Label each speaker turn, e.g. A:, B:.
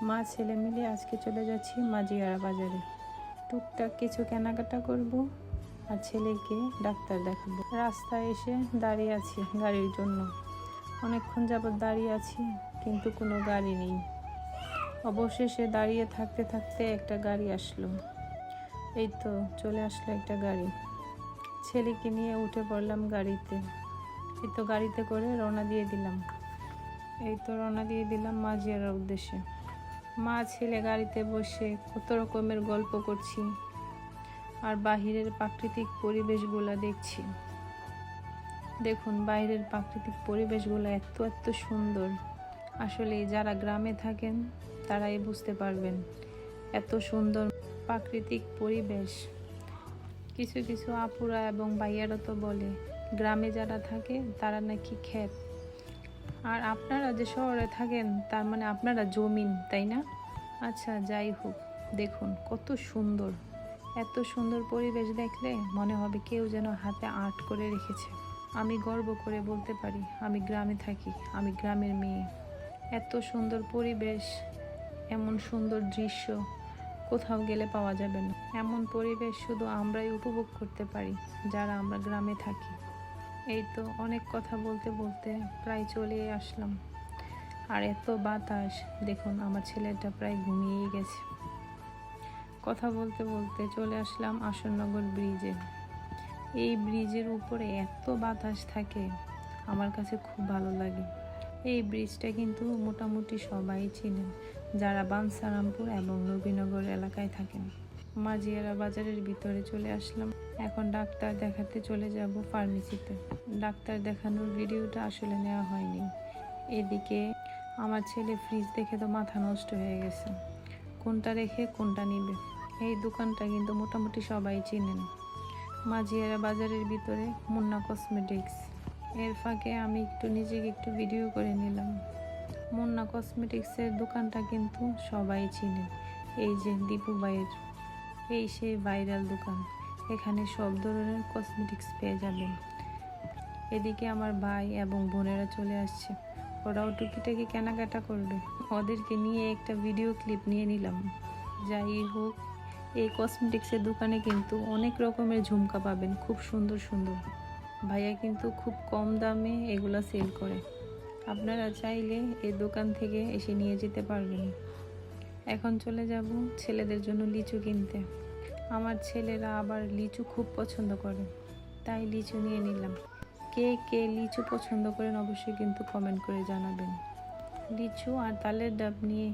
A: মা ছেলে মিলে আজকে চলে যাচ্ছি মাঝিয়ারা বাজারে। টুকটাক কিছু কেনাকাটা করব আর ছেলেকে ডাক্তার দেখাবো। রাস্তায় এসে দাঁড়িয়ে আছি গাড়ির জন্য। অনেকক্ষণ যাবৎ দাঁড়িয়ে আছি, কিন্তু কোনো গাড়ি নেই। অবশেষে দাঁড়িয়ে থাকতে থাকতে একটা গাড়ি আসলো। এই তো চলে আসলো একটা গাড়ি। ছেলেকে নিয়ে উঠে পড়লাম গাড়িতে। এই তো গাড়িতে করে রওনা দিয়ে দিলাম মাঝিয়ারার উদ্দেশ্যে। মা ছেলে গাড়িতে বসে কত রকমের গল্প করছি আর বাহিরের প্রাকৃতিক পরিবেশগুলো দেখছি। দেখুন, বাইরের প্রাকৃতিক পরিবেশগুলো এত এত সুন্দর। আসলে যারা গ্রামে থাকেন তারাই বুঝতে পারবেন এত সুন্দর প্রাকৃতিক পরিবেশ। কিছু কিছু আপুরা এবং ভাইয়ারা তো বলে গ্রামে যারা থাকে তারা নাকি ক্ষেত, আর আপনারা যে শহরে থাকেন তার মানে আপনারা জমিন, তাই না? আচ্ছা, যাই হোক, দেখুন কত সুন্দর। এত সুন্দর পরিবেশ দেখলে মনে হবে কেউ যেন হাতে আর্ট করে রেখেছে। আমি গর্ব করে বলতে পারি আমি গ্রামে থাকি, আমি গ্রামের মেয়ে। এত সুন্দর পরিবেশ, এমন সুন্দর দৃশ্য কোথাও গেলে পাওয়া যাবে না। এমন পরিবেশ শুধু আমরাই উপভোগ করতে পারি যারা আমরা গ্রামে থাকি। এই তো অনেক কথা বলতে বলতে প্রায় চলে আসলাম। আর এত বাতাস, দেখুন আমার ছেলেটা প্রায় ঘুমিয়েই গেছে। কথা বলতে বলতে চলে আসলাম আসননগর ব্রিজে। এই ব্রিজের উপরে এত বাতাস থাকে, আমার কাছে খুব ভালো লাগে। এই ব্রিজটা কিন্তু মোটামুটি সবাই চিনেন যারা বাঞ্ছারামপুর এবং নবীনগর এলাকায় থাকেন। মাঝিয়ারা বাজারের ভিতরে চলে আসলাম। এখন ডাক্তার দেখাতে চলে যাব ফার্মেসিতে। ডাক্তার দেখানোর ভিডিওটা আসলে নেওয়া হয়নি। এদিকে আমার ছেলে ফ্রিজ দেখে তো মাথা নষ্ট হয়ে গেছে, কোনটা রেখে কোনটা নিবে। এই দোকানটা কিন্তু মোটামুটি সবাই চিনেন, মাঝিয়ারা বাজারের ভিতরে মুন্না কসমেটিক্স। এর ফাঁকে আমি একটু নিজেকে একটু ভিডিও করে নিলাম। মুন্না কসমেটিক্সের দোকানটা কিন্তু সবাই চিনেন, এই যে দীপু ভাইয়ের, এই সেই ভাইরাল দোকান। এখানে সব ধরনের কসমেটিক্স পেয়ে যাবেন। এদিকে আমার ভাই এবং বোনেরা চলে আসছে, ওরাও টুকিটাকি কেনাকাটা করবে। ওদেরকে নিয়ে একটা ভিডিও ক্লিপ নিয়ে নিলাম। যাই হোক, এই কসমেটিক্সের দোকানে কিন্তু অনেক রকমের ঝুমকা পাবেন, খুব সুন্দর সুন্দর। ভাইয়া কিন্তু খুব কম দামে এগুলা সেল করে। আপনারা চাইলে এই দোকান থেকে এসে নিয়ে যেতে পারবেন। এখন চলে যাব ছেলেদের জন্য লিচু কিনতে। আমার ছেলেরা আবার লিচু খুব পছন্দ করে, তাই লিচু নিয়ে নিলাম। কে কে লিচু পছন্দ করেন অবশ্যই কিন্তু কমেন্ট করে জানাবেন। লিচু আর তালের ডাব নিয়ে